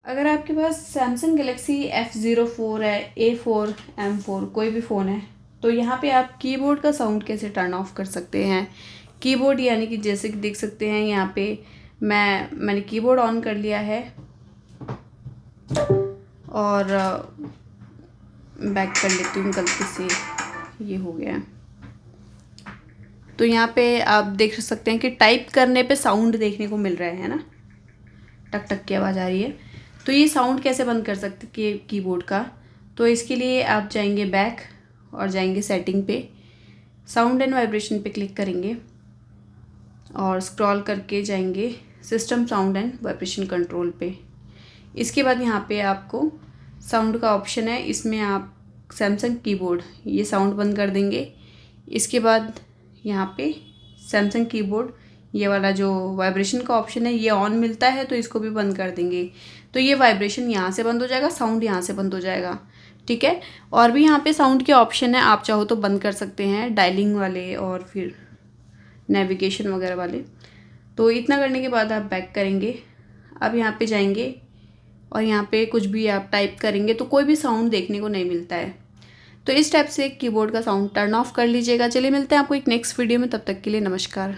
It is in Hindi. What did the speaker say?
अगर आपके पास सैमसंग गैलेक्सी F04 है, A4, M4 कोई भी फ़ोन है, तो यहाँ पे आप कीबोर्ड का साउंड कैसे टर्न ऑफ कर सकते हैं। कीबोर्ड यानी कि जैसे कि देख सकते हैं यहाँ पे मैंने कीबोर्ड ऑन कर लिया है और बैक कर लेती हूँ, गलती से ये हो गया। तो यहाँ पे आप देख सकते हैं कि टाइप करने पे साउंड देखने को मिल रहा है ना, टक टक की आवाज़ आ रही है। तो ये साउंड कैसे बंद कर सकते कीबोर्ड का, तो इसके लिए आप जाएंगे बैक और जाएंगे सेटिंग पे, साउंड एंड वाइब्रेशन पे क्लिक करेंगे और स्क्रॉल करके जाएंगे system sound and vibration control पे। इसके बाद यहाँ पे आपको साउंड का ऑप्शन है, इसमें आप सैमसंग कीबोर्ड ये साउंड बंद कर देंगे। इसके बाद यहाँ पे सैमसंग कीबोर्ड ये वाला जो वाइब्रेशन का ऑप्शन है ये ऑन मिलता है, तो इसको भी बंद कर देंगे। तो ये वाइब्रेशन यहाँ से बंद हो जाएगा, साउंड यहाँ से बंद हो जाएगा, ठीक है। और भी यहाँ पे साउंड के ऑप्शन है, आप चाहो तो बंद कर सकते हैं, डायलिंग वाले और फिर नेविगेशन वगैरह वाले। तो इतना करने के बाद आप बैक करेंगे। अब यहाँ पे जाएंगे और यहाँ पे कुछ भी आप टाइप करेंगे तो कोई भी साउंड देखने को नहीं मिलता है। तो इस टाइप से कीबोर्ड का साउंड टर्न ऑफ कर लीजिएगा। चलिए मिलते हैं आपको एक नेक्स्ट वीडियो में, तब तक के लिए नमस्कार।